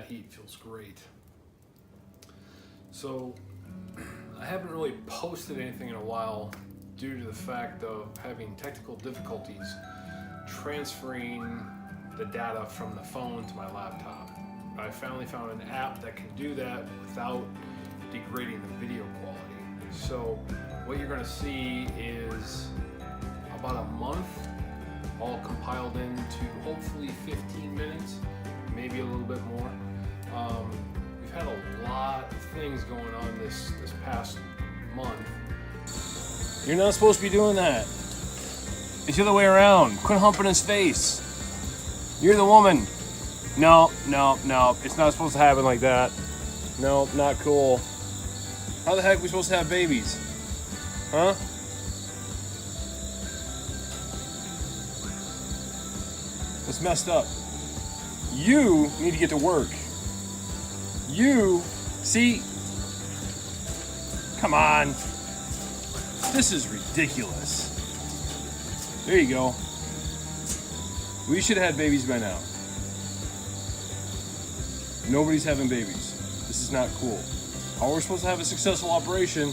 that heat feels great. So I haven't really posted anything in a while due to the fact of having technical difficulties transferring the data from the phone to my laptop. I finally found an app that can do that without degrading the video quality. So what you're going to see is about a month all compiled into hopefully 15 minutes, maybe a little bit more. We've had a lot of things going on this past month. You're not supposed to be doing that. It's the other way around. Quit humping his face. You're the woman. No, no, no. It's not supposed to happen like that. No, not cool. How the heck are we supposed to have babies? Huh? It's messed up. You need to get to work. You, see? Come on. This is ridiculous. There you go. We should have had babies by now. Nobody's having babies. This is not cool. How are we supposed to have a successful operation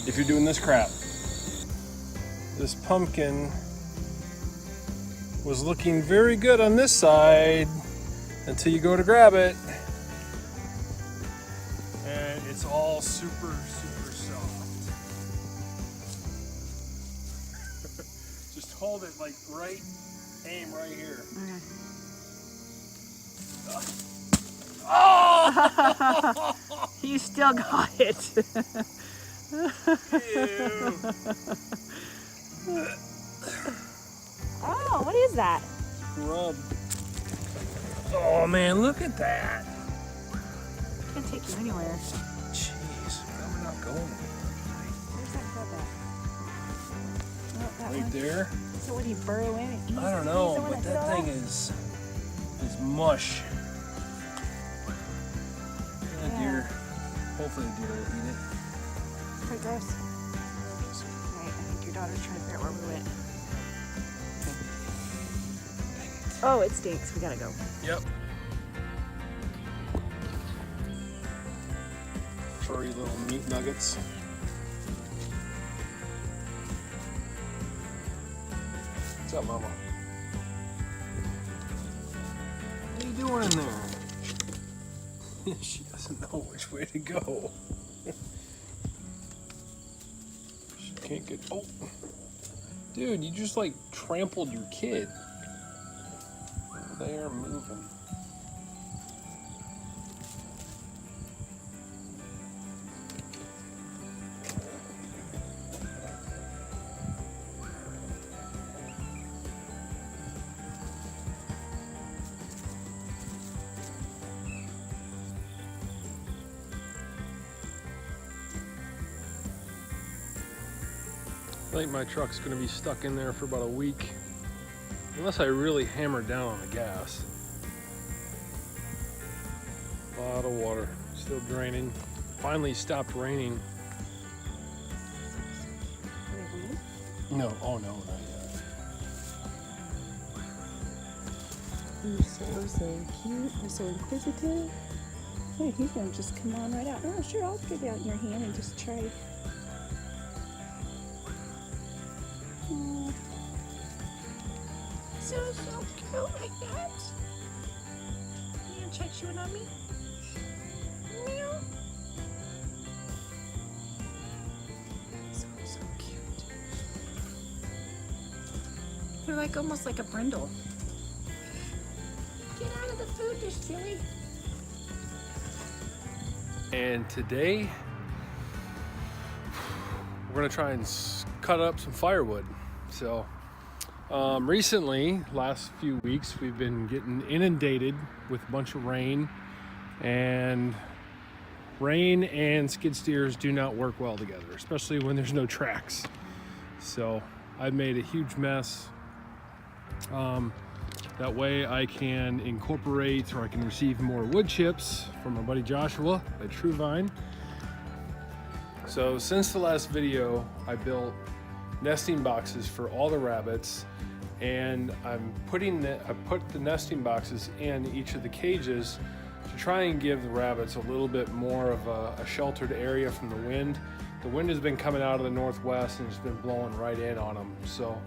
if you're doing this crap? This pumpkin was looking very good on this side until you go to grab it. And it's all super, super soft. Just hold it like right, aim right here. Okay. Oh! You still got it. Ew. Oh, what is that? Rub. Oh man, look at that. Can't take you anywhere. Jeez, I'm not going anywhere. Where's that grub at? Oh, that Right one. there. So what do you burrow in and eat? I don't know, but that thing is mush. And a deer. Hopefully a deer will eat it. Quite gross. Right, I think your daughter's trying to figure out where we went. Oh, it stinks. We gotta go. Yep. Furry little meat nuggets. What's up, Mama? What are you doing in there? She doesn't know which way to go. She can't get. Oh, dude, you just like trampled your kid. They are moving. I think my truck's going to be stuck in there for about a week. Unless I really hammer down on the gas. A lot of water, still draining. Finally stopped raining. No, oh no, not yet. You're so cute. You're so inquisitive. Hey, he's gonna just come on right out. Oh, sure, I'll get it out in your hand and just try. So cute like that. You gonna check chewing on me? Meow. So cute. You're like almost like a brindle. Get out of the food dish, silly. And today, we're gonna try and cut up some firewood. So, recently, last few weeks, we've been getting inundated with a bunch of rain, and rain and skid steers do not work well together, especially when there's no tracks. So I've made a huge mess. That way I can incorporate, or I can receive more wood chips from my buddy Joshua at True Vine. So since the last video, I built nesting boxes for all the rabbits, and I put the nesting boxes in each of the cages to to try and give the rabbits a little bit more of a sheltered area from the wind. The wind has been coming out of the northwest and it's been blowing right in on them. So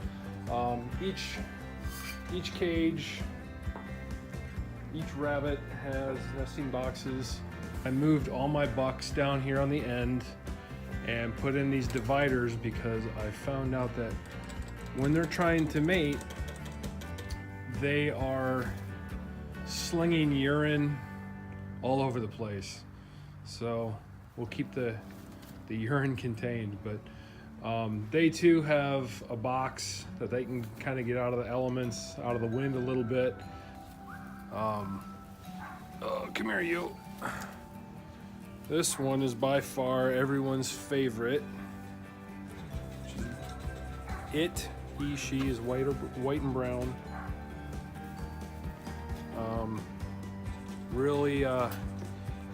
each cage, each rabbit has nesting boxes. I moved all my bucks down here on the end and put in these dividers because I found out that when they're trying to mate, they are slinging urine all over the place. So we'll keep the urine contained, but they too have a box that they can kind of get out of the elements, out of the wind a little bit. Oh, come here, you. This one is by far everyone's favorite. He, she is white and brown. Really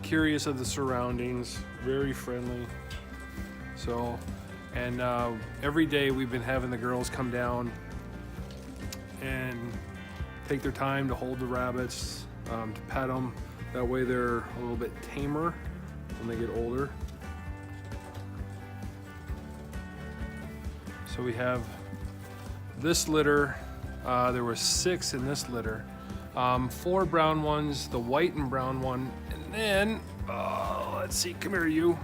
curious of the surroundings, very friendly. So, and every day we've been having the girls come down and take their time to hold the rabbits, to pet them. That way they're a little bit tamer when they get older. So we have this litter. There were 6 in this litter. 4 brown ones, the white and brown one, and then, let's see, come here, you.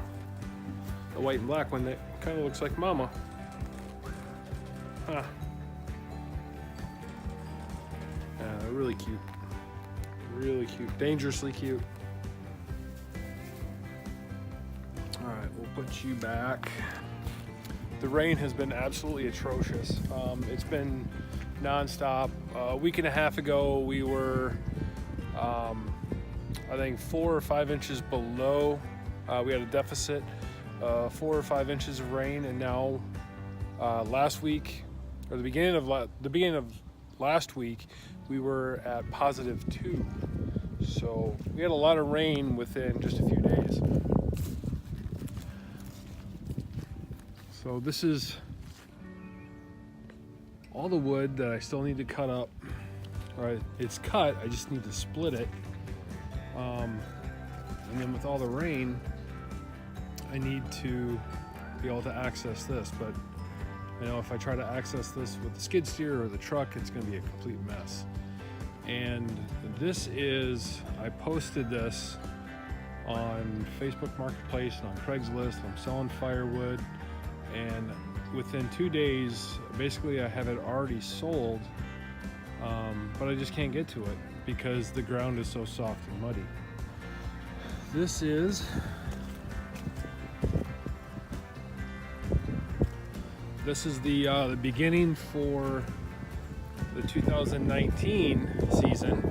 The white and black one that kind of looks like Mama. Huh. Yeah, they're really cute. Really cute. Dangerously cute. Alright, we'll put you back. The rain has been absolutely atrocious. It's been non-stop. A week and a half ago, we were, I think 4 or 5 inches below. We had a deficit, 4 or 5 inches of rain, and now last week, or the beginning of last week, we were at +2. So we had a lot of rain within just a few days. So this is all the wood that I still need to cut up. All right, it's cut, I just need to split it. And then with all the rain, I need to be able to access this. But you know, if I try to access this with the skid steer or the truck, it's gonna be a complete mess. And this is, I posted this on Facebook Marketplace and on Craigslist. I'm selling firewood. And within 2 days, basically I have it already sold, but I just can't get to it because the ground is so soft and muddy. This is the beginning for the 2019 season.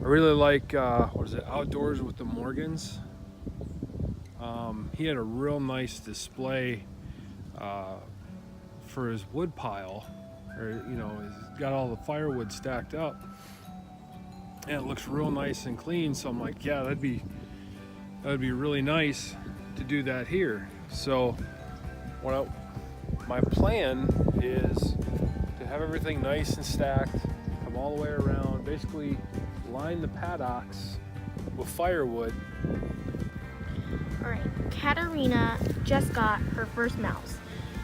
I really like, Outdoors with the Morgans. He had a real nice display for his wood pile, or you know, he's got all the firewood stacked up, and it looks real nice and clean. So I'm like, yeah, that'd be really nice to do that here. So my plan is to have everything nice and stacked, come all the way around, basically line the paddocks with firewood. Alright, Caterina just got her first mouse,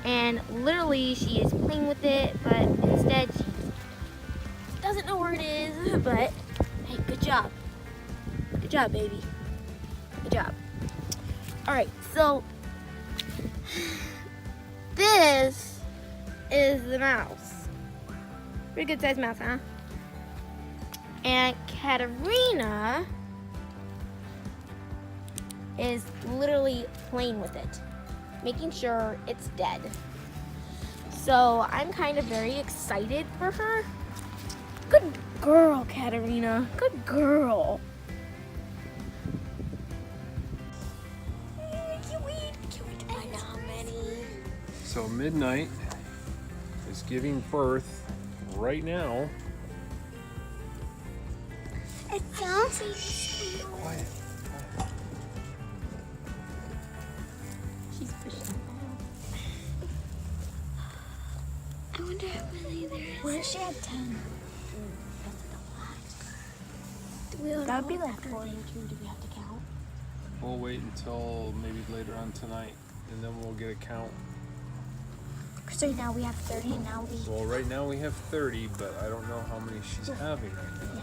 and literally she is playing with it, but instead she doesn't know where it is. But hey, good job. Good job, baby. Good job. Alright, so this is the mouse. Pretty good sized mouse, huh? And Caterina is literally playing with it, making sure it's dead. So I'm kind of very excited for her. Good girl, Caterina. Good girl. Cute. I know how many. So Midnight is giving birth right now. It sounds Quiet. She's pushing. I wonder how many there is. What if she had 10? That's a lot. That would be like 42. Do we have to count? We'll wait until maybe later on tonight, and then we'll get a count. So now we have 30, and now we... Well, right now we have 30, but I don't know how many she's having right now.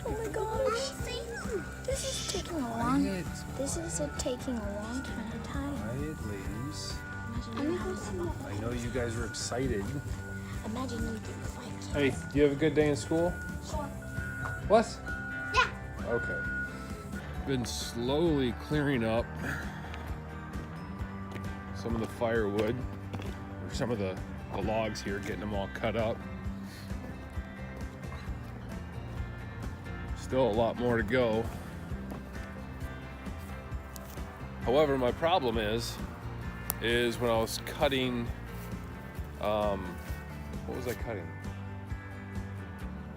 Oh my gosh. This is taking a long... This is taking a long time. Quiet, ladies. Imagine I know you guys are excited. Imagine you do 5 kids. Hey, do you have a good day in school? Sure. What? Yeah. Okay. Been slowly clearing up some of the firewood, or some of the logs here, getting them all cut up. Still a lot more to go. However, my problem is when I was cutting, what was I cutting?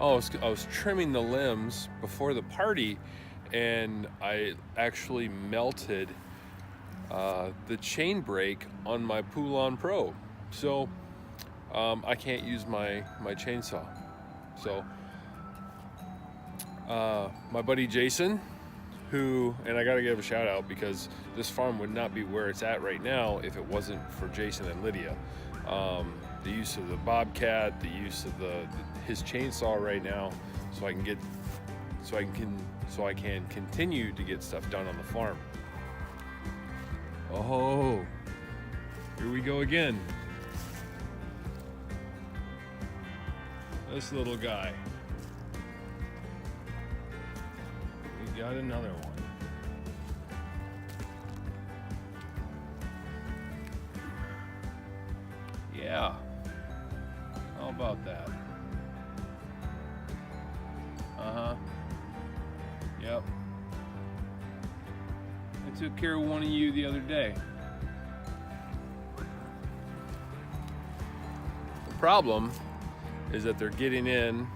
Oh, I was trimming the limbs before the party, and I actually melted the chain brake on my Poulon Pro. So I can't use my chainsaw. So my buddy Jason, and I gotta give a shout out because this farm would not be where it's at right now if it wasn't for Jason and Lydia. The use of the Bobcat, the use of his chainsaw right now, so I can continue to get stuff done on the farm. Oh, here we go again. This little guy. We got another one. Yeah. How about that? Uh-huh. Yep. I took care of one of you the other day. The problem is that they're getting in,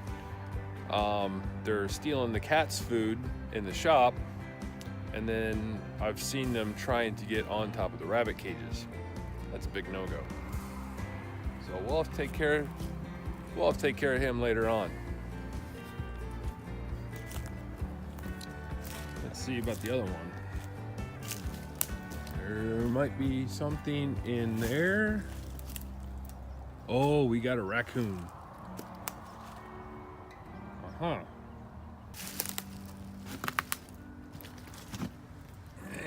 they're stealing the cat's food in the shop, and then I've seen them trying to get on top of the rabbit cages. That's a big no-go. So we'll have to take care of him later on. Let's see about the other one. There might be something in there. Oh, we got a raccoon. Uh-huh.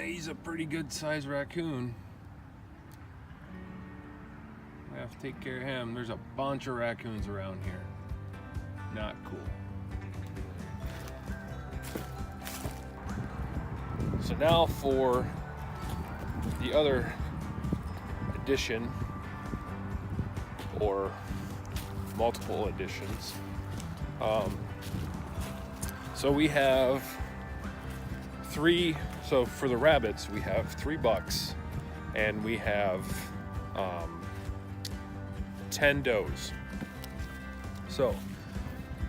He's a pretty good sized raccoon. I have to take care of him. There's a bunch of raccoons around here. Not cool. So now for the other addition, or multiple additions. So we have 3, so for the rabbits we have 3 bucks, and we have 10 does. So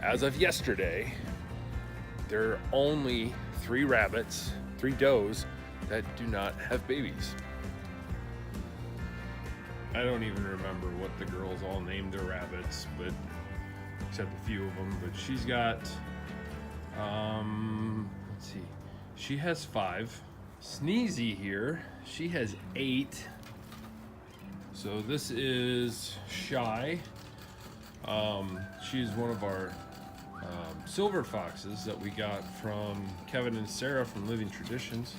as of yesterday, there are only 3 rabbits, 3 does that do not have babies. I don't even remember what the girls all named their rabbits, but except a few of them. But she's got, let's see, she has 5. Sneezy here, she has 8. So this is Shy. She's one of our silver foxes that we got from Kevin and Sarah from Living Traditions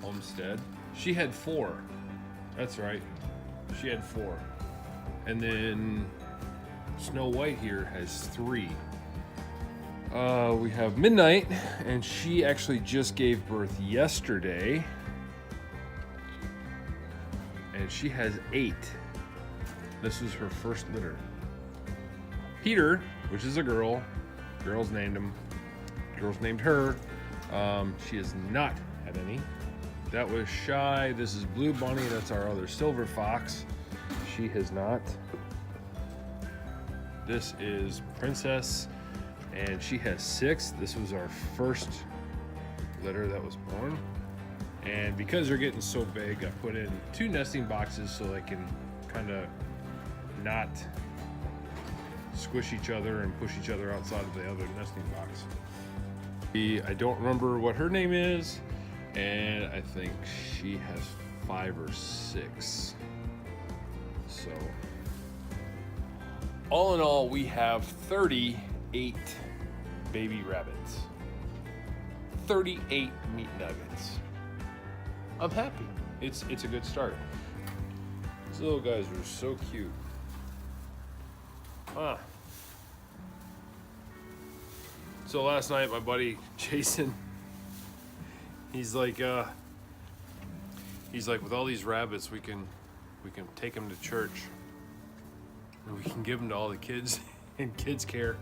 Homestead. She had 4. That's right. She had 4. And then Snow White here has 3. We have Midnight, and she actually just gave birth yesterday. And she has 8. This was her first litter. Peter, which is a girl. Girls named him. Girls named her. She has not had any. That was Shy. This is Blue Bunny. That's our other silver fox. She has not. This is Princess, and she has 6. This was our first litter that was born. And because they're getting so big, I put in 2 nesting boxes so they can kind of not squish each other and push each other outside of the other nesting box. I don't remember what her name is, and I think she has 5 or 6. So, all in all, we have 38 baby rabbits. 38 meat nuggets. I'm happy. It's a good start. These little guys are so cute. So last night, my buddy Jason, he's like, with all these rabbits, we can take them to church, and we can give them to all the kids in kids care.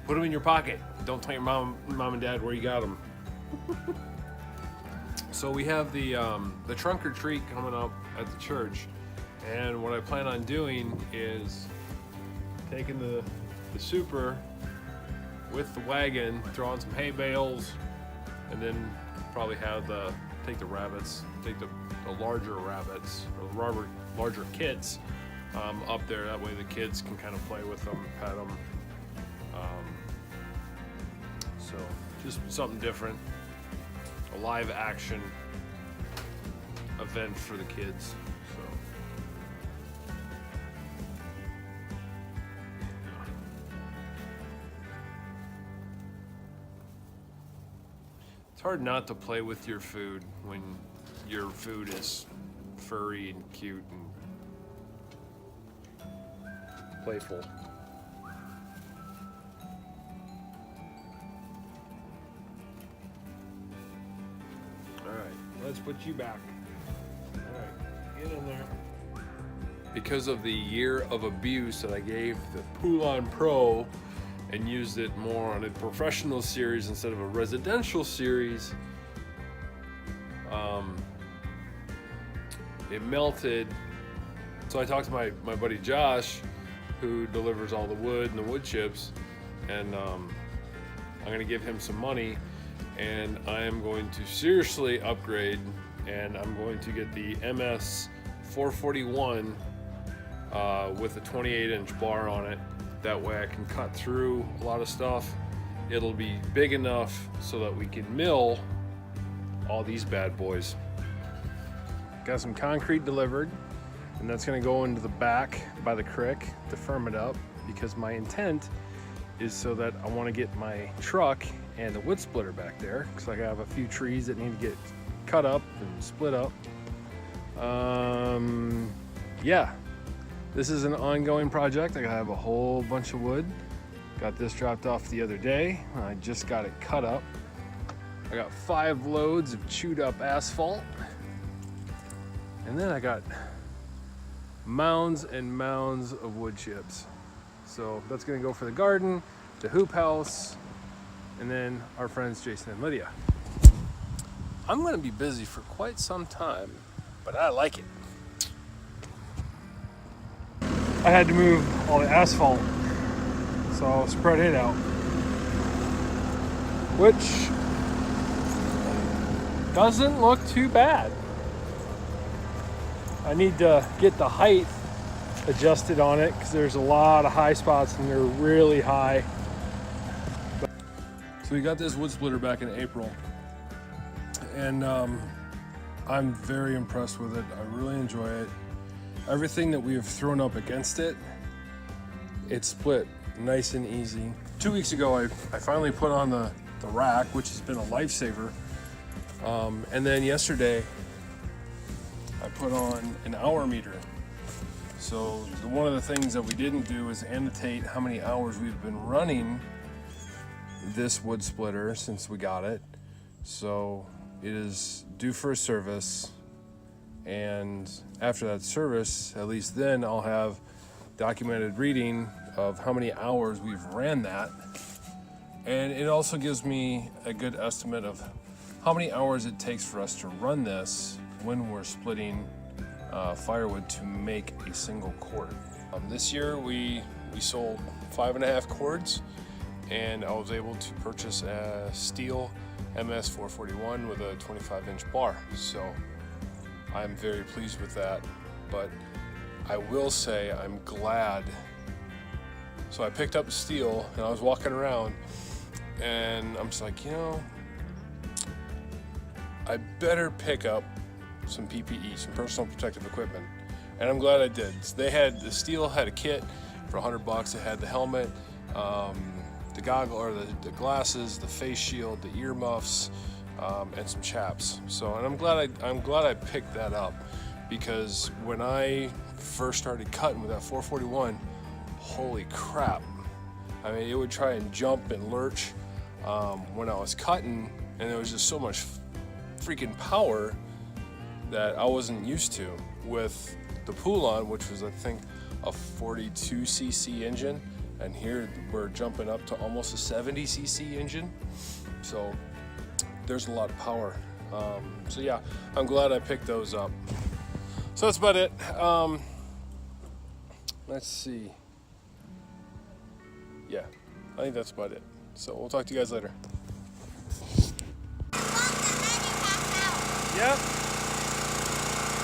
Put them in your pocket. Don't tell your mom and dad where you got them. So we have the trunk or treat coming up at the church, and what I plan on doing is taking the super with the wagon, throw on some hay bales, and then probably take the rabbits, take the larger rabbits or larger kits up there. That way the kids can kind of play with them, pet them. So just something different, a live action event for the kids. So it's hard not to play with your food when your food is furry and cute and playful. Let's put you back. All right, get in there. Because of the year of abuse that I gave the Poulon Pro and used it more on a professional series instead of a residential series, it melted. So I talked to my buddy Josh, who delivers all the wood and the wood chips, and I'm gonna give him some money, and I am going to seriously upgrade, and I'm going to get the MS 441 with a 28-inch bar on it. That way I can cut through a lot of stuff. It'll be big enough so that we can mill all these bad boys. Got some concrete delivered, and that's gonna go into the back by the creek to firm it up, because my intent is so that I wanna get my truck and the wood splitter back there, because I have a few trees that need to get cut up and split up. Yeah, this is an ongoing project. I have a whole bunch of wood. Got this dropped off the other day. I just got it cut up. I got 5 loads of chewed up asphalt. And then I got mounds and mounds of wood chips. So that's gonna go for the garden, the hoop house, and then our friends Jason and Lydia. I'm gonna be busy for quite some time, but I like it. I had to move all the asphalt, so I'll spread it out, which doesn't look too bad. I need to get the height adjusted on it, because there's a lot of high spots and they're really high. So we got this wood splitter back in April, and I'm very impressed with it. I really enjoy it. Everything that we have thrown up against it, it split nice and easy. 2 weeks ago, I finally put on the rack, which has been a lifesaver. And then yesterday, I put on an hour meter. So one of the things that we didn't do is annotate how many hours we've been running this wood splitter since we got it. So it is due for a service, and after that service, at least then I'll have documented reading of how many hours we've ran that. And it also gives me a good estimate of how many hours it takes for us to run this when we're splitting firewood to make a single cord. This year we sold 5.5 cords, and I was able to purchase a Stihl MS 441 with a 25-inch bar. So I'm very pleased with that, but I will say I'm glad So I picked up the Stihl and I was walking around and I'm just like, you know, I better pick up some PPE, some personal protective equipment. And I'm glad I did. The Stihl had a kit for $100. It had the helmet, the goggle or the glasses, the face shield, the earmuffs, and some chaps. So, and I'm glad I picked that up, because when I first started cutting with that 441, holy crap! I mean, it would try and jump and lurch when I was cutting, and there was just so much freaking power that I wasn't used to with the Poulon, which was, I think, a 42cc engine, and here we're jumping up to almost a 70cc engine. So there's a lot of power. So yeah, I'm glad I picked those up. So that's about it. Let's see. Yeah, I think that's about it. So we'll talk to you guys later. Yep.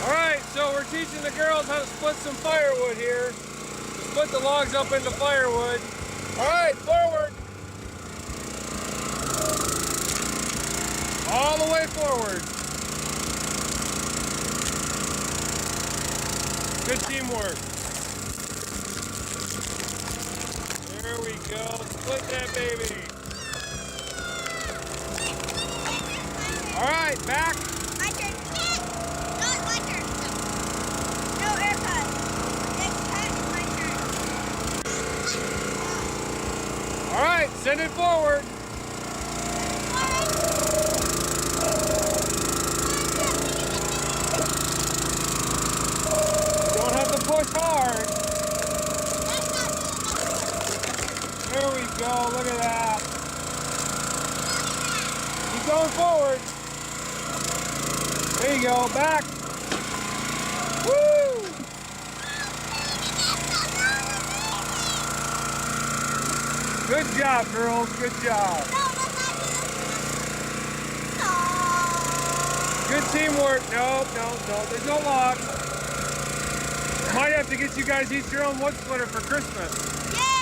All right, so we're teaching the girls how to split some firewood here. Split the logs up into firewood. All right, forward. All the way forward. Good teamwork. There we go. Split that baby. All right, back. My turn. Not my turn. No haircut. Next cut is my turn. All right, send it forward. Don't have to push hard. There we go, look at that. Keep going forward. There you go, back. Woo! Good job, girls, good job. Good teamwork. No, there's no log. Might have to get you guys each your own wood splitter for Christmas. Yay!